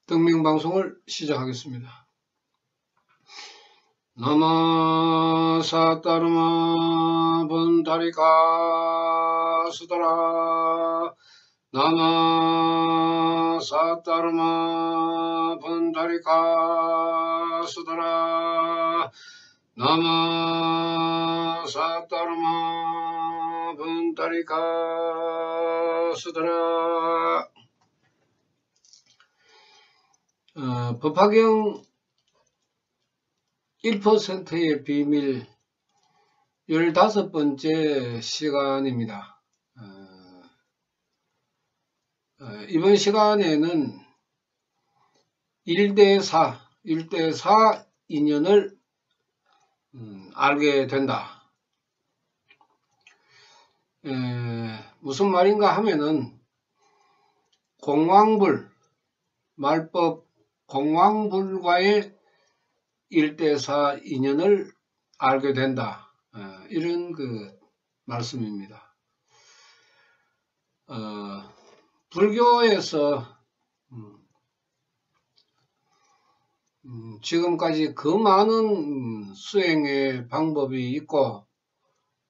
등명방송을 시작하겠습니다. 나마 사따르마 분타리카 수다라 나마 사따르마 분타리카 수다라 나마 사따르마 분타리카 수다라. 법화경 1%의 비밀 15번째 시간입니다. 이번 시간에는 1대4 인연을 알게 된다. 무슨 말인가 하면은 공황불, 말법 공황불과의 1대4 인연을 알게 된다. 이런 말씀입니다. 불교에서 지금까지 그 많은 수행의 방법이 있고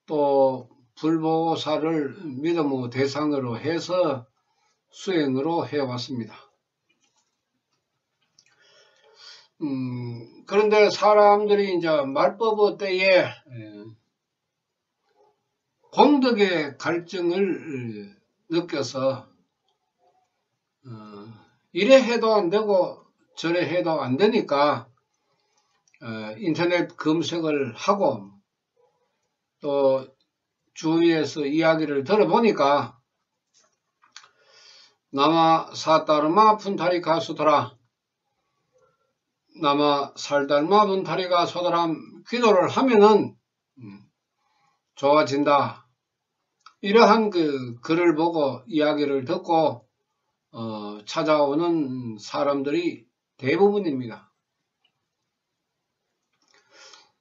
또 불보살을 믿음의 대상으로 해서 수행으로 해왔습니다. 그런데 사람들이 이제 말법의 때에 공덕의 갈증을 느껴서 이래 해도 안 되고 저래 해도 안 되니까 인터넷 검색을 하고 또 주위에서 이야기를 들어보니까 나마 사따르마 푼타리카 수더라 나마 살달마 분타리가 소다람 기도를 하면은 좋아진다. 이러한 글을 보고 이야기를 듣고 찾아오는 사람들이 대부분입니다.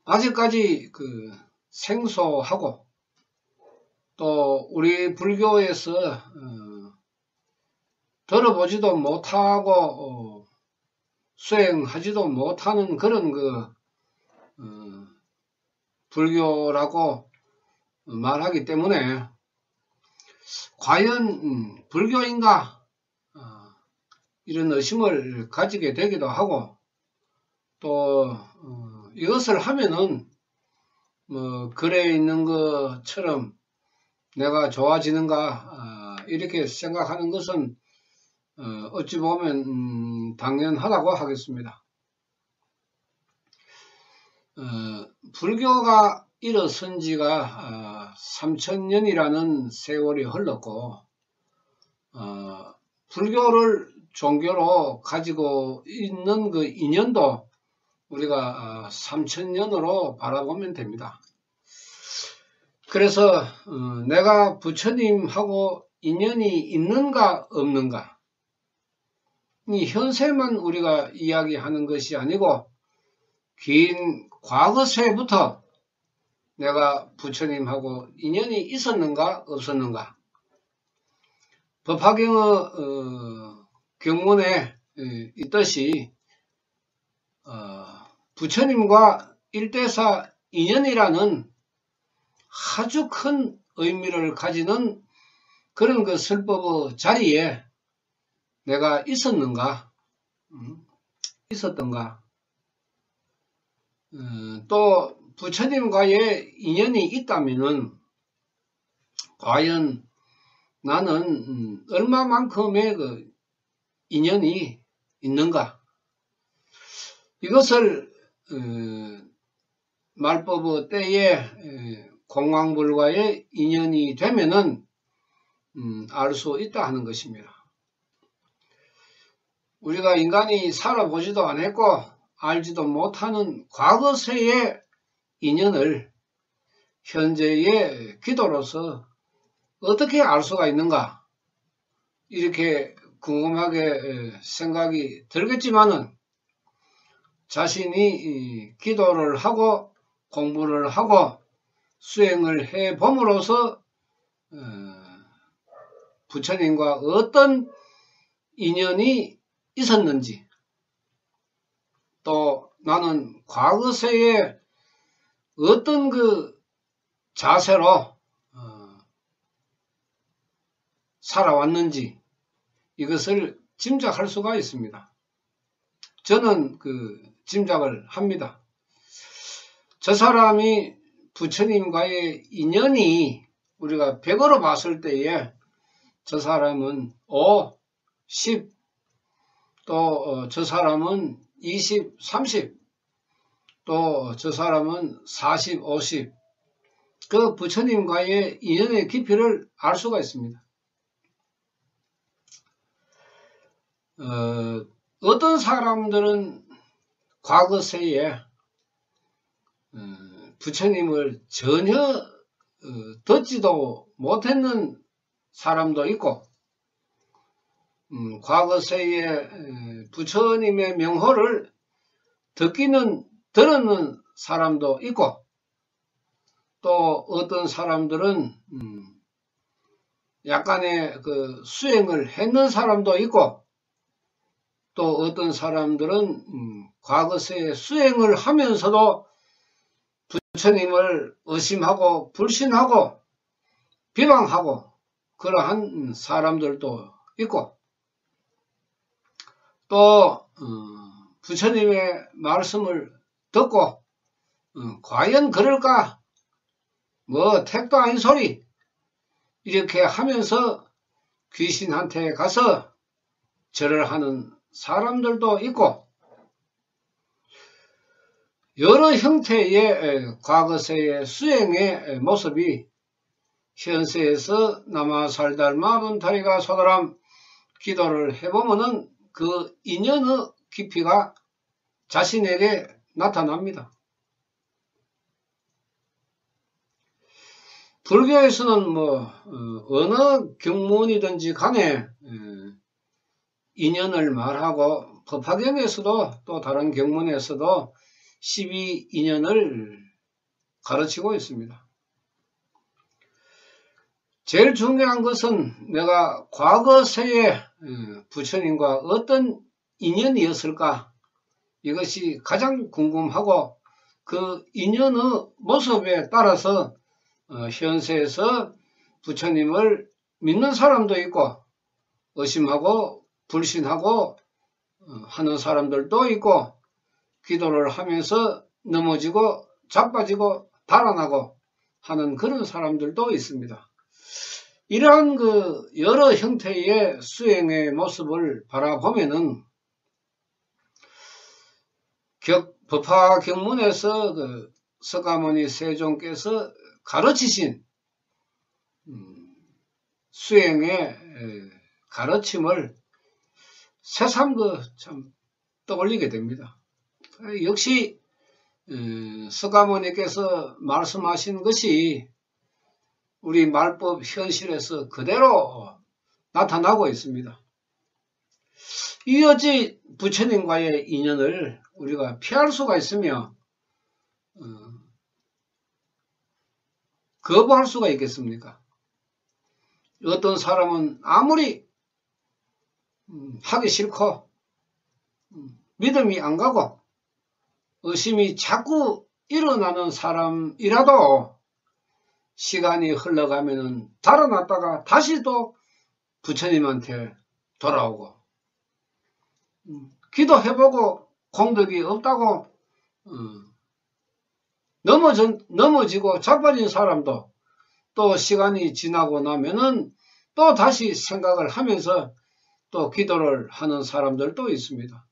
아직까지 생소하고 또 우리 불교에서 들어보지도 못하고 수행하지도 못하는 그런 불교라고 말하기 때문에 과연 불교인가 이런 의심을 가지게 되기도 하고 또 이것을 하면은 글에 있는 것처럼 내가 좋아지는가 이렇게 생각하는 것은 어찌 보면 당연하다고 하겠습니다. 불교가 일어선 지가 3000년이라는 세월이 흘렀고 불교를 종교로 가지고 있는 그 인연도 우리가 3000년으로 바라보면 됩니다. 그래서 내가 부처님하고 인연이 있는가 없는가 이 현세만 우리가 이야기하는 것이 아니고 긴 과거세부터 내가 부처님하고 인연이 있었는가 없었는가. 법화경의 경문에 있듯이 부처님과 1대4 인연이라는 아주 큰 의미를 가지는 그런 설법의 자리에 내가 있었는가, 있었던가, 또 부처님과의 인연이 있다면은 과연 나는 얼마만큼의 인연이 있는가? 이것을 말법의 때에 공황불과의 인연이 되면은 알 수 있다 하는 것입니다. 우리가 인간이 살아보지도 않았고 알지도 못하는 과거세의 인연을 현재의 기도로서 어떻게 알 수가 있는가 이렇게 궁금하게 생각이 들겠지만은 자신이 기도를 하고 공부를 하고 수행을 해 봄으로써 부처님과 어떤 인연이 있었는지 또 나는 과거세에 어떤 그 자세로 살아왔는지 이것을 짐작할 수가 있습니다. 저는 그 짐작을 합니다. 저 사람이 부처님과의 인연이 우리가 100으로 봤을 때에 저 사람은 5, 10, 또 저 사람은 20, 30, 또 저 사람은 40, 50. 그 부처님과의 인연의 깊이를 알 수가 있습니다. 어떤 사람들은 과거세에 부처님을 전혀 듣지도 못했는 사람도 있고, 과거세에 부처님의 명호를 들었는 사람도 있고, 또 어떤 사람들은 약간의 그 수행을 했는 사람도 있고, 또 어떤 사람들은 과거세에 수행을 하면서도 부처님을 의심하고 불신하고 비방하고 그러한 사람들도 있고, 또 부처님의 말씀을 듣고 과연 그럴까? 뭐 택도 아닌 소리 이렇게 하면서 귀신한테 가서 절을 하는 사람들도 있고, 여러 형태의 과거세의 수행의 모습이 현세에서 남아살달마 분타리가 소다람 기도를 해보면은 그 인연의 깊이가 자신에게 나타납니다. 불교에서는 뭐 어느 경문이든지 간에 인연을 말하고, 법화경에서도 또 다른 경문에서도 12인연을 가르치고 있습니다. 제일 중요한 것은 내가 과거세에 부처님과 어떤 인연이었을까, 이것이 가장 궁금하고, 그 인연의 모습에 따라서 현세에서 부처님을 믿는 사람도 있고 의심하고 불신하고 하는 사람들도 있고, 기도를 하면서 넘어지고 자빠지고 달아나고 하는 그런 사람들도 있습니다. 이러한 그 여러 형태의 수행의 모습을 바라보면은 법화 경문에서 그 석가모니 세종께서 가르치신 수행의 가르침을 새삼 참 떠올리게 됩니다. 역시 석가모니께서 말씀하신 것이 우리 말법 현실에서 그대로 나타나고 있습니다. 이 어찌 부처님과의 인연을 우리가 피할 수가 있으며 거부할 수가 있겠습니까? 어떤 사람은 아무리 하기 싫고 믿음이 안 가고 의심이 자꾸 일어나는 사람이라도 시간이 흘러가면은 달아났다가 다시 또 부처님한테 돌아오고, 기도해보고 공덕이 없다고 넘어지고 자빠진 사람도 또 시간이 지나고 나면은 또 다시 생각을 하면서 또 기도를 하는 사람들도 있습니다.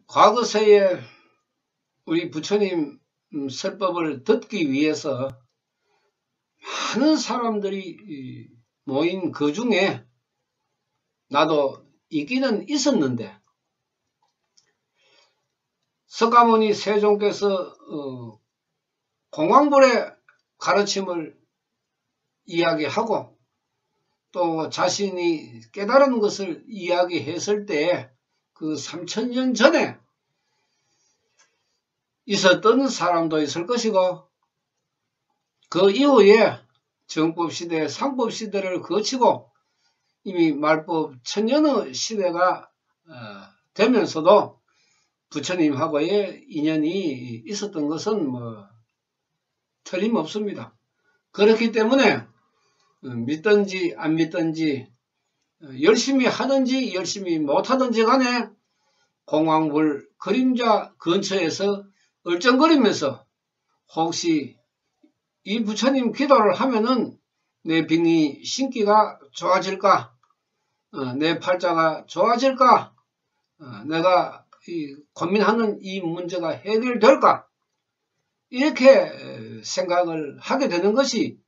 과거세에 우리 부처님 설법을 듣기 위해서 많은 사람들이 모인 그 중에 나도 있기는 있었는데, 석가모니 세종께서 공황불의 가르침을 이야기하고 또 자신이 깨달은 것을 이야기했을 때 그 3000년 전에 있었던 사람도 있을 것이고, 그 이후에 정법시대, 상법시대를 거치고 이미 말법 천년의 시대가 되면서도 부처님하고의 인연이 있었던 것은 뭐 틀림없습니다. 그렇기 때문에 믿든지 안 믿든지 열심히 하든지 열심히 못하든지 간에 공황불 그림자 근처에서 얼쩡거리면서 혹시 이 부처님 기도를 하면은 내 빙의 신기가 좋아질까? 내 팔자가 좋아질까? 내가 고민하는 이 문제가 해결될까? 이렇게 생각을 하게 되는 것이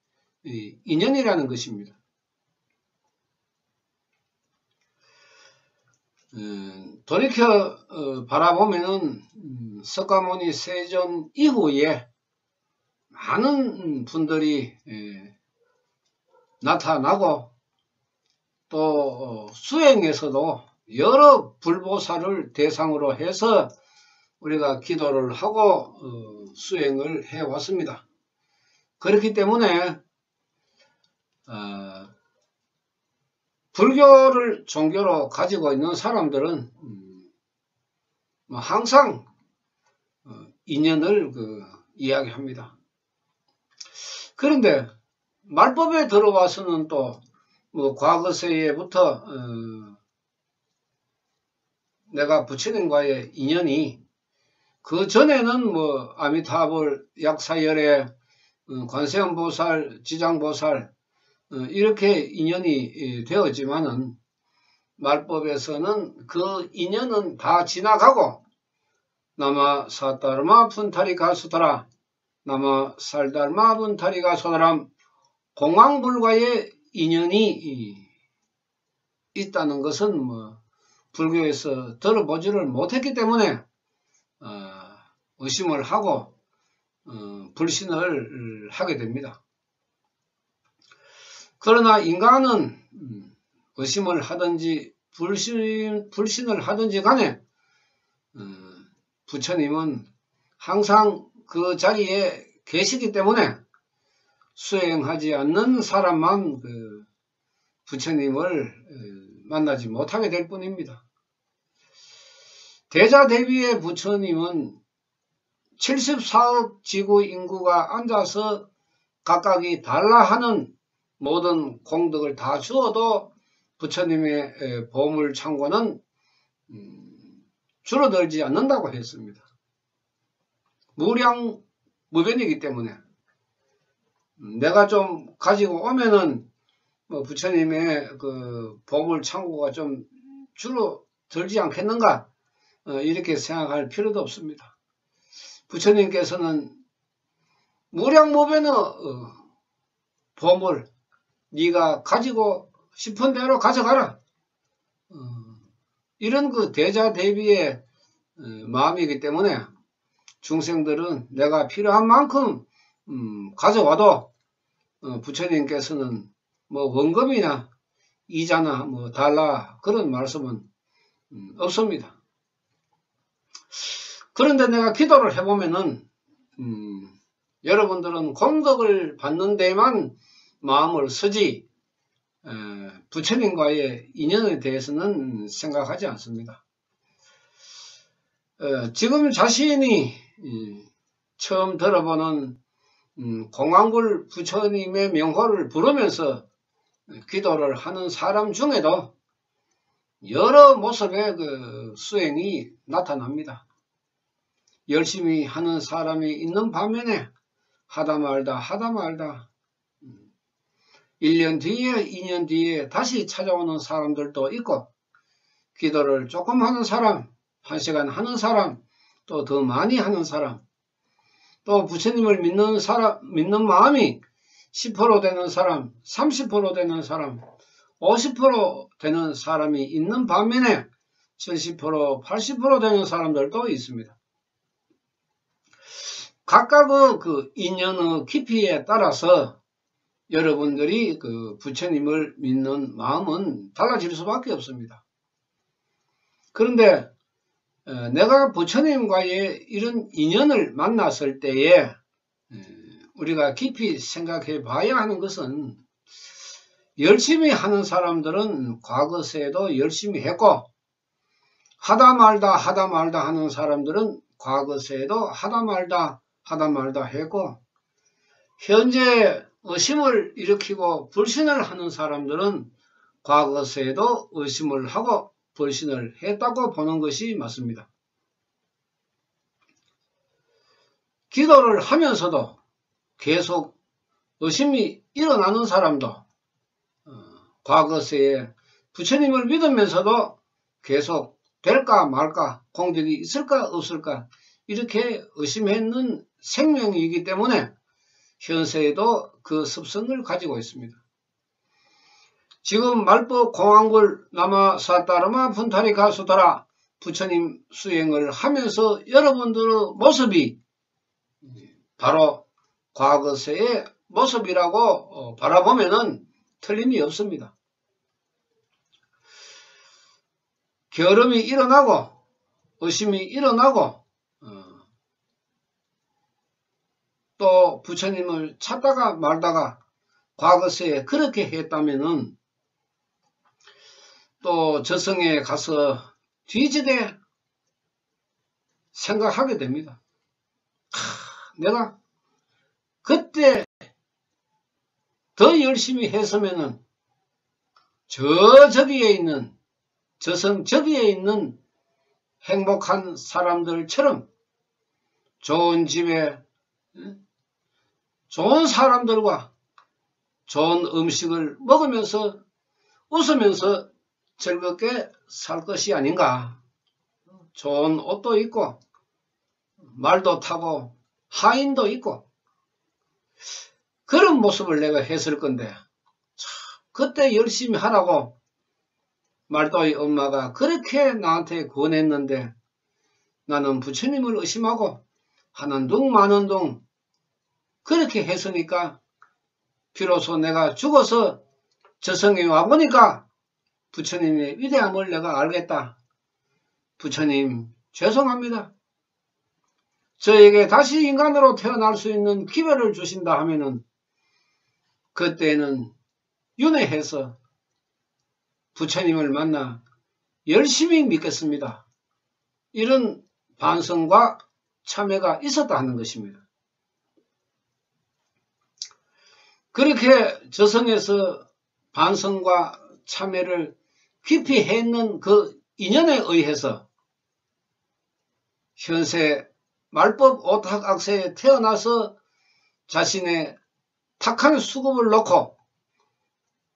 인연이라는 것입니다. 돌이켜 바라보면은 석가모니 세존 이후에 많은 분들이 나타나고 또 수행에서도 여러 불보살을 대상으로 해서 우리가 기도를 하고 수행을 해왔습니다. 그렇기 때문에 불교를 종교로 가지고 있는 사람들은 항상 인연을 이야기합니다. 그런데 말법에 들어와서는 또 과거세에부터 내가 부처님과의 인연이 그 전에는 아미타불, 약사열애, 관세음보살, 지장보살 이렇게 인연이 되었지만은 말법에서는 그 인연은 다 지나가고 나마 사따르마 분타리가 수더라 나마 살달마 분타리가 소다람 공황불과의 인연이 있다는 것은 불교에서 들어보지를 못했기 때문에 의심을 하고 불신을 하게 됩니다. 그러나 인간은 의심을 하든지 불신을 하든지 간에 부처님은 항상 그 자리에 계시기 때문에 수행하지 않는 사람만 부처님을 만나지 못하게 될 뿐입니다. 대자대비의 부처님은 74억 지구 인구가 앉아서 각각이 달라 하는 모든 공덕을 다 주어도 부처님의 보물 창고는 줄어들지 않는다고 했습니다. 무량무변이기 때문에 내가 좀 가지고 오면은 부처님의 그 보물 창고가 좀 줄어들지 않겠는가 이렇게 생각할 필요도 없습니다. 부처님께서는 무량무변의 보물 네가 가지고 싶은 대로 가져가라. 이런 그 대자대비의 마음이기 때문에 중생들은 내가 필요한 만큼 가져와도 부처님께서는 원금이나 이자나 달라 그런 말씀은 없습니다. 그런데 내가 기도를 해보면은 여러분들은 공덕을 받는 데만 마음을 쓰지 부처님과의 인연에 대해서는 생각하지 않습니다. 지금 자신이 처음 들어보는 공황불 부처님의 명호를 부르면서 기도를 하는 사람 중에도 여러 모습의 그 수행이 나타납니다. 열심히 하는 사람이 있는 반면에 하다 말다 1년 뒤에 2년 뒤에 다시 찾아오는 사람들도 있고 기도를 조금 하는 사람, 1시간 하는 사람, 또 더 많이 하는 사람, 또 부처님을 믿는 마음이 10% 되는 사람, 30% 되는 사람, 50% 되는 사람이 있는 반면에 70%, 80% 되는 사람들도 있습니다. 각각의 그 인연의 깊이에 따라서 여러분들이 그 부처님을 믿는 마음은 달라질 수밖에 없습니다. 그런데 내가 부처님과의 이런 인연을 만났을 때에 우리가 깊이 생각해 봐야 하는 것은 열심히 하는 사람들은 과거세에도 열심히 했고 하다 말다 하는 사람들은 과거세에도 하다 말다 했고, 현재 의심을 일으키고 불신을 하는 사람들은 과거세에도 의심을 하고 불신을 했다고 보는 것이 맞습니다. 기도를 하면서도 계속 의심이 일어나는 사람도 과거세에 부처님을 믿으면서도 계속 될까 말까, 공덕이 있을까 없을까 이렇게 의심했는 생명이기 때문에 현세에도 그 습성을 가지고 있습니다. 지금 말법 공안굴 남아 사따르마 분타리 가수더라 부처님 수행을 하면서 여러분들의 모습이 바로 과거세의 모습이라고 바라보면은 틀림이 없습니다. 게으름이 일어나고 의심이 일어나고 또 부처님을 찾다가 말다가 과거세에 그렇게 했다면은 또 저승에 가서 뒤지게 생각하게 됩니다. 내가 그때 더 열심히 했으면은 저기에 있는 저승 저기에 있는 행복한 사람들처럼 좋은 집에 좋은 사람들과 좋은 음식을 먹으면서 웃으면서 즐겁게 살 것이 아닌가. 좋은 옷도 입고 말도 타고 하인도 있고 그런 모습을 내가 했을 건데 그때 열심히 하라고 말도의 엄마가 그렇게 나한테 권했는데 나는 부처님을 의심하고 하는 둥 마는 둥 그렇게 했으니까 비로소 내가 죽어서 저승에 와보니까 부처님의 위대함을 내가 알겠다. 부처님 죄송합니다. 저에게 다시 인간으로 태어날 수 있는 기회를 주신다 하면은 그때는 윤회해서 부처님을 만나 열심히 믿겠습니다. 이런 반성과 참회가 있었다 하는 것입니다. 그렇게 저승에서 반성과 참회를 깊이 했는 그 인연에 의해서 현세 말법 오탁악세에 태어나서 자신의 탁한 수급을 놓고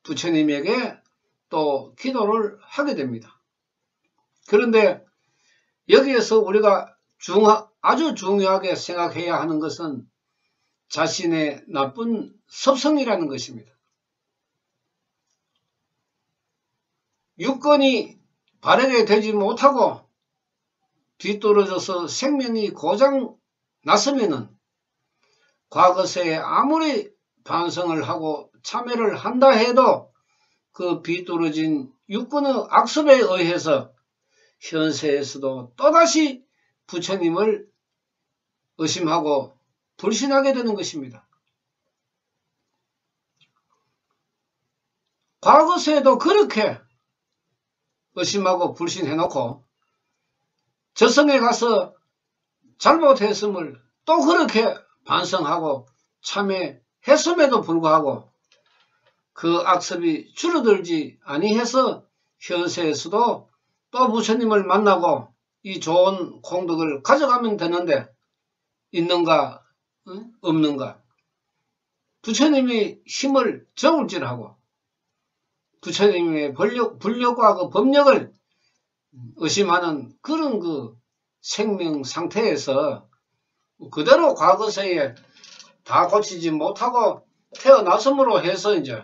부처님에게 또 기도를 하게 됩니다. 그런데 여기에서 우리가 아주 중요하게 생각해야 하는 것은 자신의 나쁜 습성이라는 것입니다. 육건이 바르게 되지 못하고 뒤떨어져서 생명이 고장 났으면은 과거세에 아무리 반성을 하고 참회를 한다 해도 그 비뚤어진 육건의 악습에 의해서 현세에서도 또다시 부처님을 의심하고 불신하게 되는 것입니다. 과거세에도 그렇게 의심하고 불신해놓고 저승에 가서 잘못했음을 또 그렇게 반성하고 참회했음에도 불구하고 그 악습이 줄어들지 아니해서 현세에서도 또 부처님을 만나고 이 좋은 공덕을 가져가면 되는데 있는가 없는가. 부처님이 힘을 저울질하고 부처님의 불력과 그 법력을 의심하는 그런 그 생명 상태에서 그대로 과거세에 다 고치지 못하고 태어났음으로 해서 이제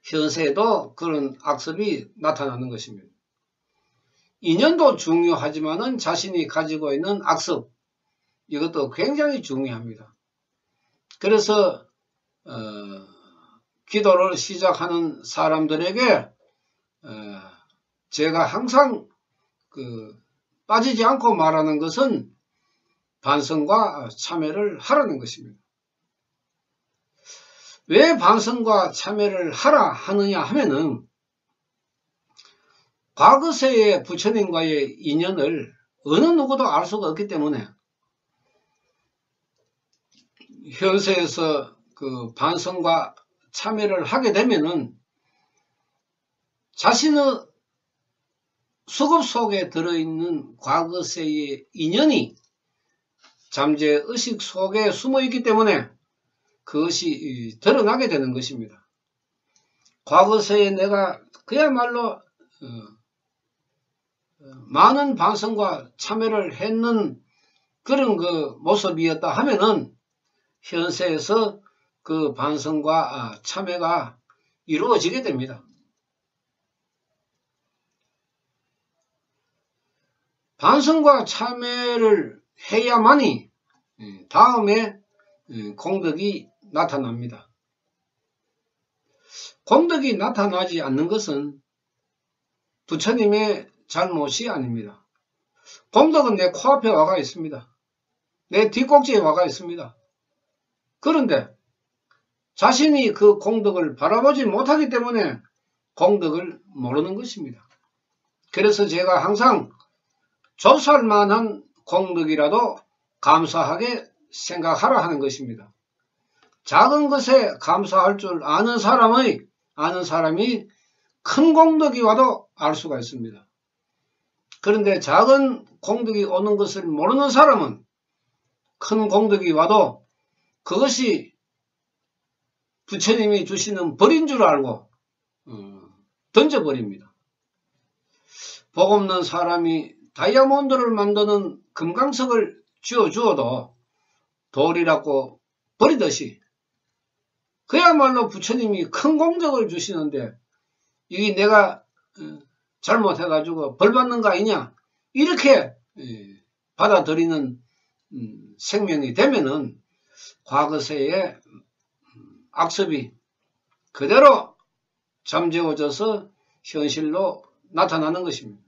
현세에도 그런 악습이 나타나는 것입니다. 인연도 중요하지만은 자신이 가지고 있는 악습 이것도 굉장히 중요합니다. 그래서 기도를 시작하는 사람들에게 제가 항상 빠지지 않고 말하는 것은 반성과 참회를 하라는 것입니다. 왜 반성과 참회를 하라 하느냐 하면은 과거세의 부처님과의 인연을 어느 누구도 알 수가 없기 때문에 현세에서 그 반성과 참여를 하게 되면은 자신의 수급 속에 들어있는 과거세의 인연이 잠재의식 속에 숨어 있기 때문에 그것이 드러나게 되는 것입니다. 과거세에 내가 그야말로 많은 반성과 참여를 했는 그런 그 모습이었다 하면은 현세에서 그 반성과 참여가 이루어지게 됩니다. 반성과 참여를 해야만이 다음에 공덕이 나타납니다. 공덕이 나타나지 않는 것은 부처님의 잘못이 아닙니다. 공덕은 내 코앞에 와가 있습니다. 내 뒷꼭지에 와가 있습니다. 그런데 자신이 그 공덕을 바라보지 못하기 때문에 공덕을 모르는 것입니다. 그래서 제가 항상 조살만한 공덕이라도 감사하게 생각하라 하는 것입니다. 작은 것에 감사할 줄 아는 사람이 큰 공덕이 와도 알 수가 있습니다. 그런데 작은 공덕이 오는 것을 모르는 사람은 큰 공덕이 와도 그것이 부처님이 주시는 벌인 줄 알고 던져버립니다. 복 없는 사람이 다이아몬드를 만드는 금강석을 쥐어주어도 돌이라고 버리듯이 그야말로 부처님이 큰 공덕을 주시는데 이게 내가 잘못해가지고 벌 받는 거 아니냐 이렇게 받아들이는 생명이 되면은 과거세의 악습이 그대로 잠재워져서 현실로 나타나는 것입니다.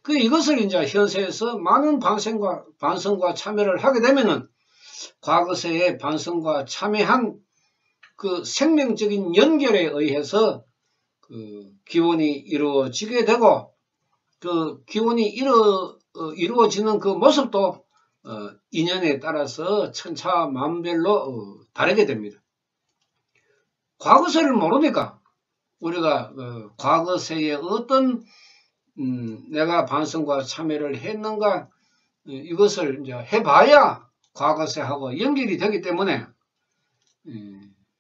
이것을 이제 현세에서 많은 반성과 참여를 하게 되면은 과거세의 반성과 참여한 그 생명적인 연결에 의해서 그 기원이 이루어지게 되고 그 기원이 이루어지는 그 모습도 인연에 따라서 천차만별로 다르게 됩니다. 과거세를 모르니까 우리가 과거세에 어떤 내가 반성과 참여를 했는가 이것을 이제 해봐야 과거세하고 연결이 되기 때문에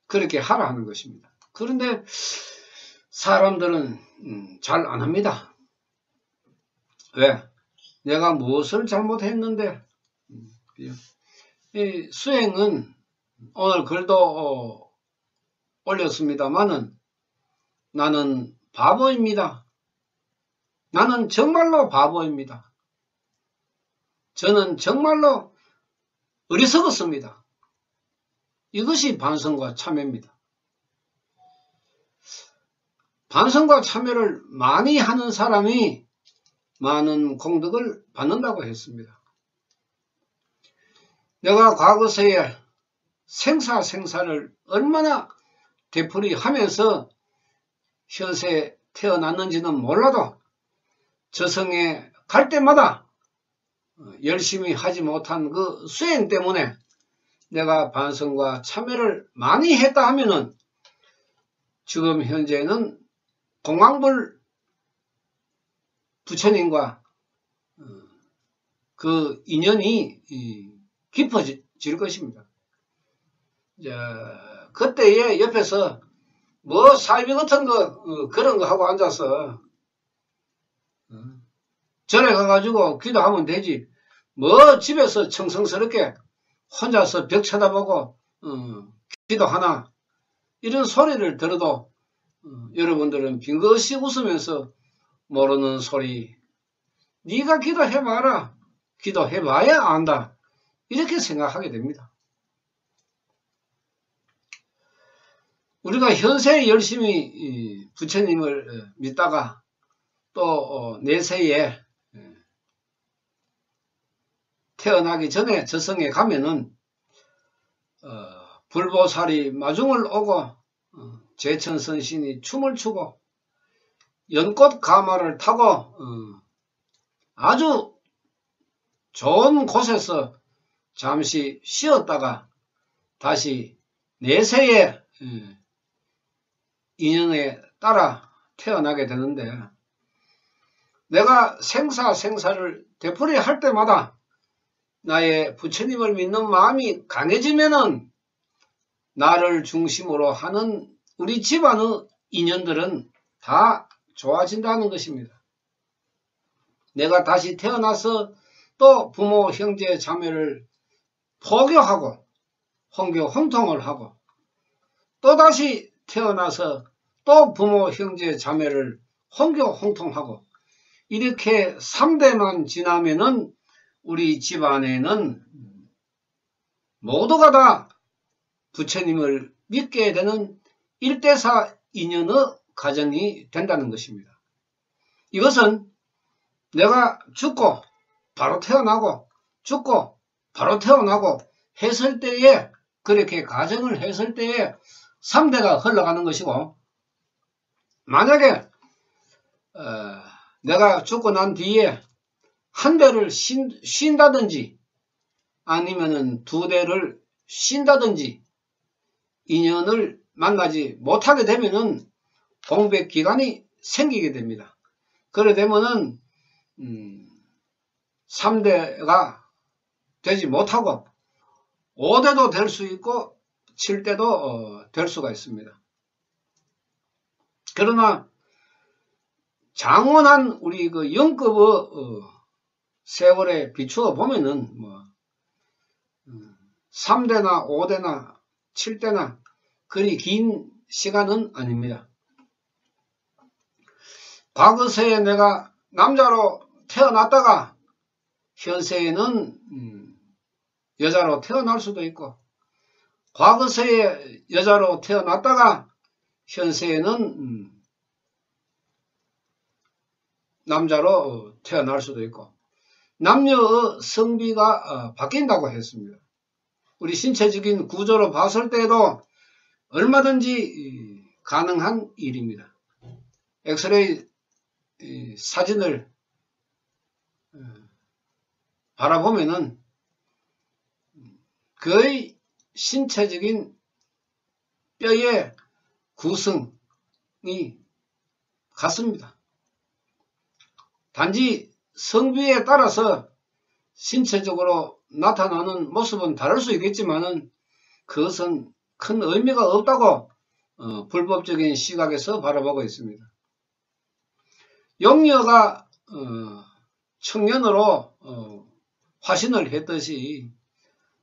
그렇게 하라 하는 것입니다. 그런데 사람들은 잘 안 합니다. 왜? 내가 무엇을 잘못했는데 이 수행은 오늘 글도 올렸습니다마는 나는 바보입니다. 나는 정말로 바보입니다. 저는 정말로 어리석었습니다. 이것이 반성과 참여입니다. 반성과 참여를 많이 하는 사람이 많은 공덕을 받는다고 했습니다. 내가 과거세에 생사를 얼마나 되풀이하면서 현세에 태어났는지는 몰라도 저승에 갈 때마다 열심히 하지 못한 그 수행 때문에 내가 반성과 참여를 많이 했다 하면은 지금 현재는 공황불 부처님과 그 인연이 깊어질 것입니다. 그때에 옆에서 뭐 사이비 같은 거 그런 거 하고 앉아서 절에 가가지고 기도하면 되지 뭐 집에서 청성스럽게 혼자서 벽 쳐다보고 기도하나 이런 소리를 들어도 여러분들은 빙긋이 웃으면서 모르는 소리 네가 기도해봐라 기도해봐야 안다 이렇게 생각하게 됩니다. 우리가 현세에 열심히 부처님을 믿다가 또 내세에 태어나기 전에 저승에 가면은 불보살이 마중을 오고 제천선신이 춤을 추고 연꽃 가마를 타고 아주 좋은 곳에서 잠시 쉬었다가 다시 내세의 인연에 따라 태어나게 되는데, 내가 생사를 되풀이할 때마다 나의 부처님을 믿는 마음이 강해지면은 나를 중심으로 하는 우리 집안의 인연들은 다 좋아진다는 것입니다. 내가 다시 태어나서 또 부모, 형제, 자매를 포교하고 혼교, 혼통을 하고 또다시 태어나서 또 부모, 형제, 자매를 혼교, 혼통하고 이렇게 3대만 지나면은 우리 집안에는 모두가 다 부처님을 믿게 되는 1대4 인연의 가정이 된다는 것입니다. 이것은 내가 죽고 바로 태어나고 죽고 바로 태어나고 했을 때에, 그렇게 가정을 했을 때에 3대가 흘러가는 것이고, 만약에 내가 죽고 난 뒤에 한 대를 쉰다든지 아니면은 2대를 쉰다든지 인연을 만나지 못하게 되면은 공백 기간이 생기게 됩니다. 그래 되면은 3대가 되지 못하고 5대도 될 수 있고 7대도 될 수가 있습니다. 그러나 장원한 우리 그 영급의 세월에 비추어 보면은 3대나 5대나 7대나 그리 긴 시간은 아닙니다. 과거세에 내가 남자로 태어났다가 현세에는 여자로 태어날 수도 있고, 과거세에 여자로 태어났다가 현세에는 남자로 태어날 수도 있고, 남녀의 성비가 바뀐다고 했습니다. 우리 신체적인 구조로 봤을 때도 얼마든지 가능한 일입니다. 엑스레이 사진을 바라보면은 거의 신체적인 뼈의 구성이 같습니다. 단지 성비에 따라서 신체적으로 나타나는 모습은 다를 수 있겠지만은 그것은 큰 의미가 없다고 불법적인 시각에서 바라보고 있습니다. 용녀가 청년으로 화신을 했듯이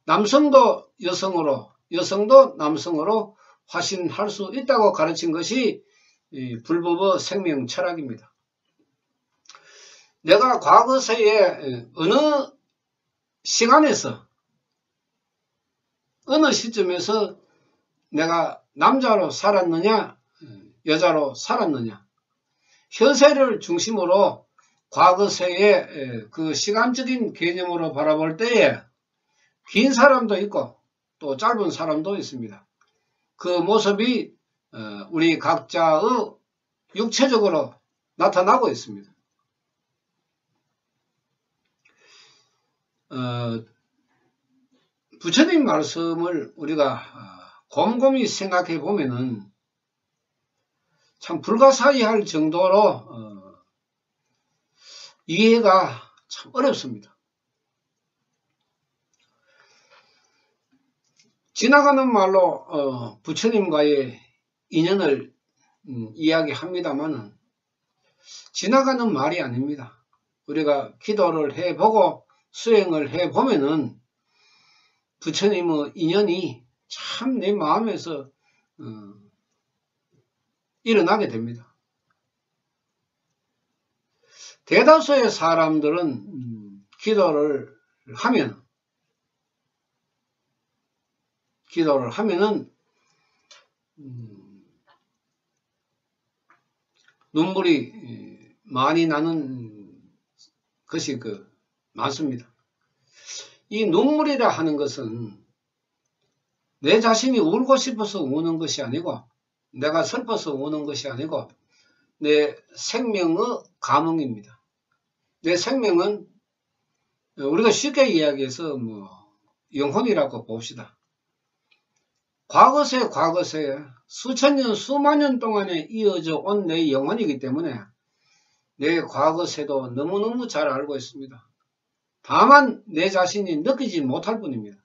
남성도 여성으로, 여성도 남성으로 화신할 수 있다고 가르친 것이 불법의 생명 철학입니다. 내가 과거세에 어느 시간에서 어느 시점에서 내가 남자로 살았느냐 여자로 살았느냐, 현세를 중심으로 과거세의 그 시간적인 개념으로 바라볼 때에 긴 사람도 있고 또 짧은 사람도 있습니다. 그 모습이 우리 각자의 육체적으로 나타나고 있습니다. 부처님 말씀을 우리가 곰곰이 생각해 보면은 참 불가사의할 정도로 이해가 참 어렵습니다. 지나가는 말로 부처님과의 인연을 이야기합니다만은 지나가는 말이 아닙니다. 우리가 기도를 해보고 수행을 해보면은 부처님의 인연이 참 내 마음에서 일어나게 됩니다. 대다수의 사람들은 기도를 하면은 눈물이 많이 나는 것이 많습니다. 이 눈물이라 하는 것은 내 자신이 울고 싶어서 우는 것이 아니고, 내가 슬퍼서 우는 것이 아니고, 내 생명의 감흥입니다. 내 생명은 우리가 쉽게 이야기해서 영혼이라고 봅시다. 과거세 수천 년 수만 년 동안에 이어져 온 내 영혼이기 때문에 내 과거세도 너무너무 잘 알고 있습니다. 다만 내 자신이 느끼지 못할 뿐입니다.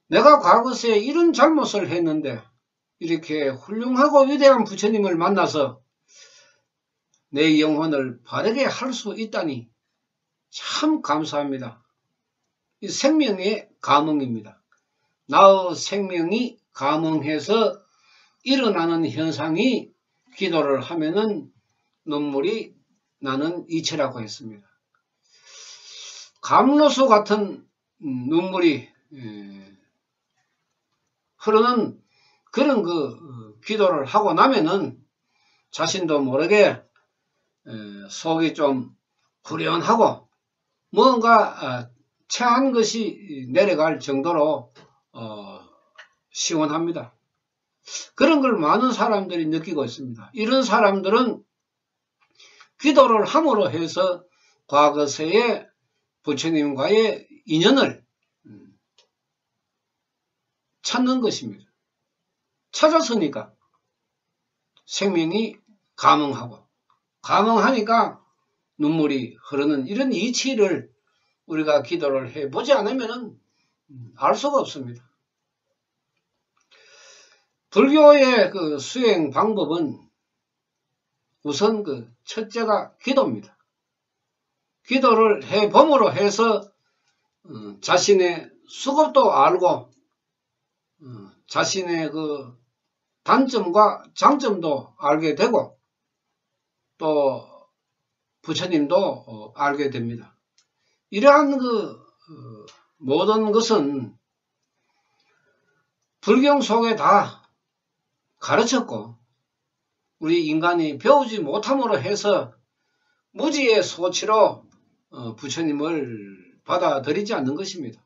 내가 과거세에 이런 잘못을 했는데 이렇게 훌륭하고 위대한 부처님을 만나서 내 영혼을 바르게 할 수 있다니 참 감사합니다. 이 생명의 감흥입니다. 나의 생명이 감흥해서 일어나는 현상이 기도를 하면은 눈물이 나는 이치라고 했습니다. 감로수 같은 눈물이 흐르는 그런 기도를 하고 나면은 자신도 모르게 속이 좀 후련하고 뭔가 체한 것이 내려갈 정도로 시원합니다. 그런 걸 많은 사람들이 느끼고 있습니다. 이런 사람들은 기도를 함으로 해서 과거세의 부처님과의 인연을 찾는 것입니다. 찾았으니까 생명이 감흥하니까 눈물이 흐르는 이런 이치를 우리가 기도를 해보지 않으면 알 수가 없습니다. 불교의 수행 방법은 우선 첫째가 기도입니다. 기도를 해봄으로 해서 자신의 수급도 알고 자신의 단점과 장점도 알게 되고 또 부처님도 알게 됩니다. 이러한 모든 것은 불경 속에 다 가르쳤고 우리 인간이 배우지 못함으로 해서 무지의 소치로 부처님을 받아들이지 않는 것입니다.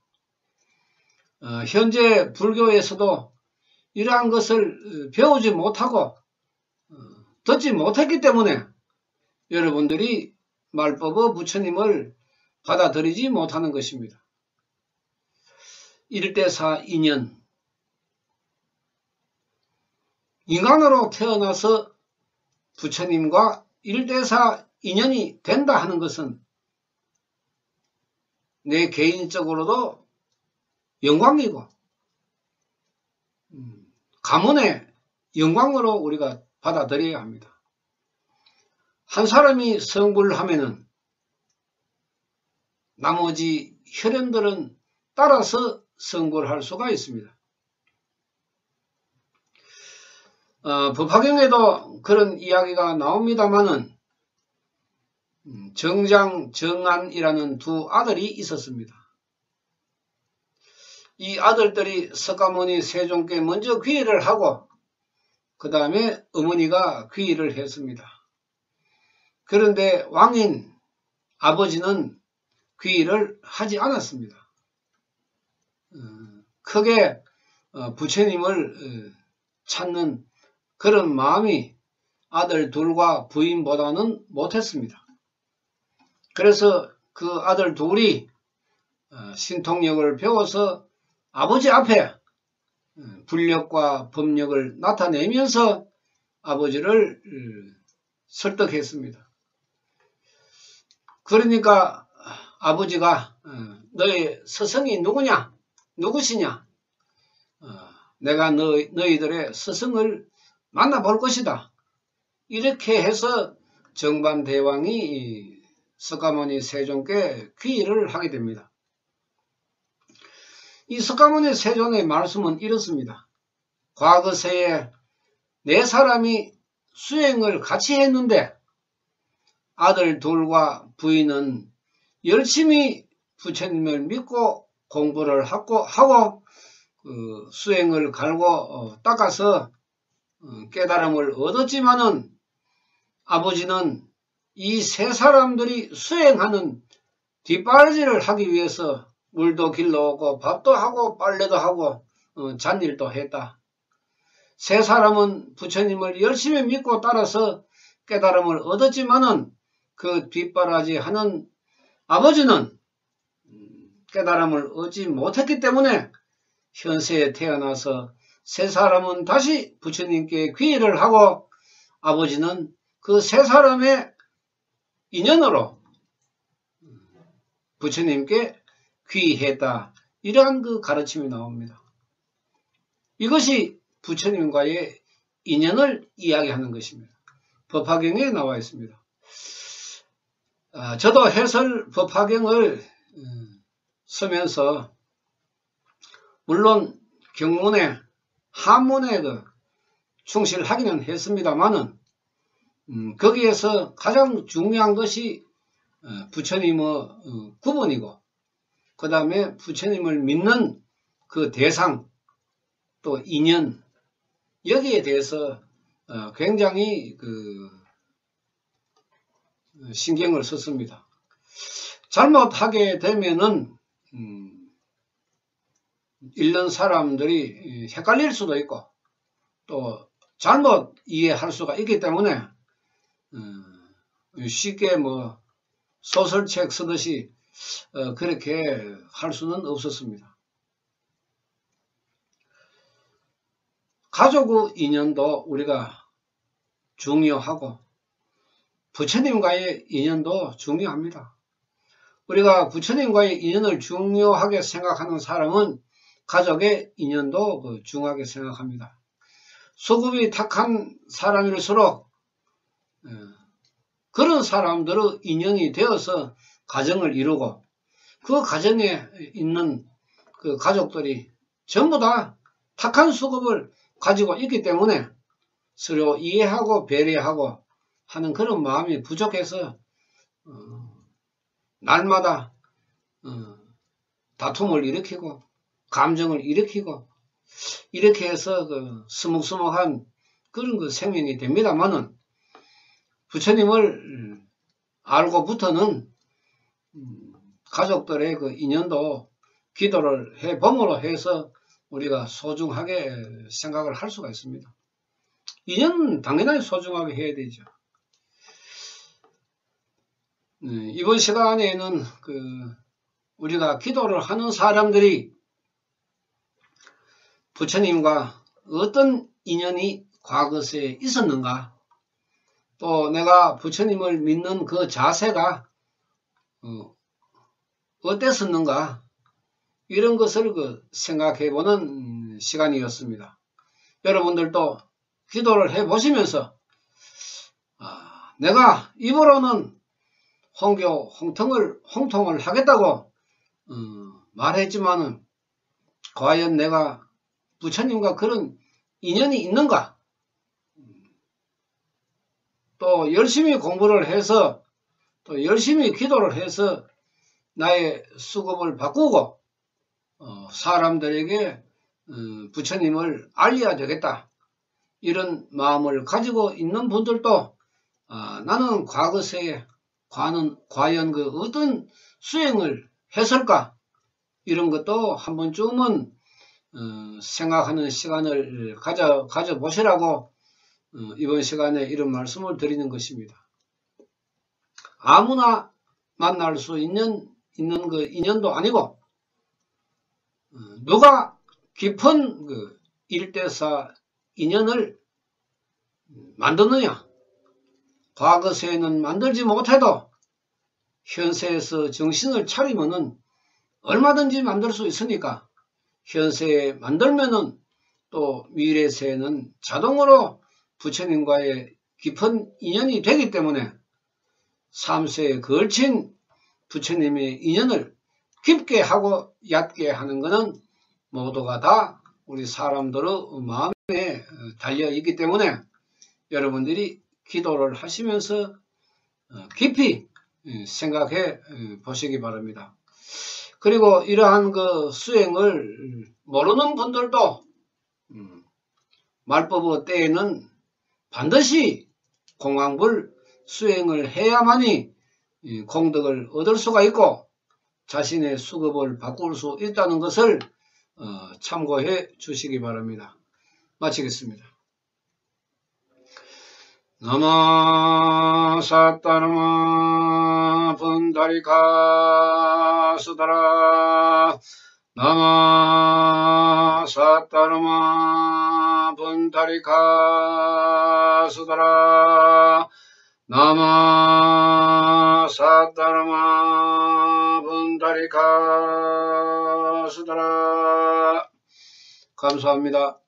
현재 불교에서도 이러한 것을 배우지 못하고 듣지 못했기 때문에 여러분들이 말법의 부처님을 받아들이지 못하는 것입니다. 일대사 인연 인간으로 태어나서 부처님과 일대사 인연이 된다 하는 것은 내 개인적으로도 영광이고 가문의 영광으로 우리가 받아들여야 합니다. 한 사람이 성불을 하면은 나머지 혈연들은 따라서 성불할 수가 있습니다. 법화경에도 그런 이야기가 나옵니다마는 정장, 정안이라는 두 아들이 있었습니다. 이 아들들이 석가모니 세존께 먼저 귀의를 하고 그 다음에 어머니가 귀의를 했습니다. 그런데 왕인 아버지는 귀의를 하지 않았습니다. 크게 부처님을 찾는 그런 마음이 아들 둘과 부인보다는 못했습니다. 그래서 그 아들 둘이 신통력을 배워서 아버지 앞에 불력과 법력을 나타내면서 아버지를 설득했습니다. 그러니까 아버지가 너의 스승이 누구시냐? 내가 너희들의 스승을 만나볼 것이다. 이렇게 해서 정반대왕이 석가모니 세존께 귀의를 하게 됩니다. 이 석가모니 세존의 말씀은 이렇습니다. 과거세에 네 사람이 수행을 같이 했는데 아들 둘과 부인은 열심히 부처님을 믿고 공부를 하고 수행을 갈고 닦아서 깨달음을 얻었지만은 아버지는 이 세 사람들이 수행하는 뒷바라지를 하기 위해서 물도 길러오고 밥도 하고 빨래도 하고 잔일도 했다. 세 사람은 부처님을 열심히 믿고 따라서 깨달음을 얻었지만은 그 뒷바라지 하는 아버지는 깨달음을 얻지 못했기 때문에 현세에 태어나서 세 사람은 다시 부처님께 귀의를 하고 아버지는 그 세 사람의 인연으로 부처님께 귀의했다. 이러한 그 가르침이 나옵니다. 이것이 부처님과의 인연을 이야기하는 것입니다. 법화경에 나와 있습니다. 저도 해설 법화경을 쓰면서 물론 경문에 한문에 충실하기는 했습니다만은 거기에서 가장 중요한 것이 부처님의 구본이고 그 다음에 부처님을 믿는 그 대상 또 인연 여기에 대해서 굉장히 신경을 썼습니다. 잘못하게 되면은 읽는 사람들이 헷갈릴 수도 있고 또 잘못 이해할 수가 있기 때문에 쉽게 소설책 쓰듯이 그렇게 할 수는 없었습니다. 가족의 인연도 우리가 중요하고 부처님과의 인연도 중요합니다. 우리가 부처님과의 인연을 중요하게 생각하는 사람은 가족의 인연도 중요하게 생각합니다. 수급이 탁한 사람일수록 그런 사람들의 인연이 되어서 가정을 이루고 그 가정에 있는 그 가족들이 전부 다 탁한 수급을 가지고 있기 때문에 서로 이해하고 배려하고 하는 그런 마음이 부족해서 날마다 다툼을 일으키고 감정을 일으키고 이렇게 해서 스먹스먹한 그런 생명이 됩니다만은 부처님을 알고부터는 가족들의 그 인연도 기도를 해봄으로 해서 우리가 소중하게 생각을 할 수가 있습니다. 인연은 당연히 소중하게 해야 되죠. 이번 시간에는 우리가 기도를 하는 사람들이 부처님과 어떤 인연이 과거세에 있었는가, 또 내가 부처님을 믿는 그 자세가 어땠었는가, 이런 것을 생각해보는 시간이었습니다. 여러분들도 기도를 해보시면서 내가 입으로는 홍교, 홍통을 하겠다고 말했지만은 과연 내가 부처님과 그런 인연이 있는가? 또 열심히 공부를 해서 또 열심히 기도를 해서 나의 수급을 바꾸고 사람들에게 부처님을 알려야 되겠다. 이런 마음을 가지고 있는 분들도 나는 과거세에 과연 어떤 수행을 했을까? 이런 것도 한 번쯤은 생각하는 시간을 가져보시라고 이번 시간에 이런 말씀을 드리는 것입니다. 아무나 만날 수 있는 그 인연도 아니고 누가 깊은 일대사 인연을 만드느냐? 과거세에는 만들지 못해도 현세에서 정신을 차리면은 얼마든지 만들 수 있으니까 현세에 만들면은 또 미래세에는 자동으로 부처님과의 깊은 인연이 되기 때문에 3세에 걸친 부처님의 인연을 깊게 하고 얕게 하는 것은 모두가 다 우리 사람들의 마음에 달려있기 때문에 여러분들이 기도를 하시면서 깊이 생각해 보시기 바랍니다. 그리고 이러한 수행을 모르는 분들도 말법의 때에는 반드시 공황불 수행을 해야만이 공덕을 얻을 수가 있고 자신의 수급을 바꿀 수 있다는 것을 참고해 주시기 바랍니다. 마치겠습니다. 나마 사따르마 분다리카 수다라 나마 사따르마 분다리카 수다라 나마 사따르마 분다리카 수다라. 감사합니다.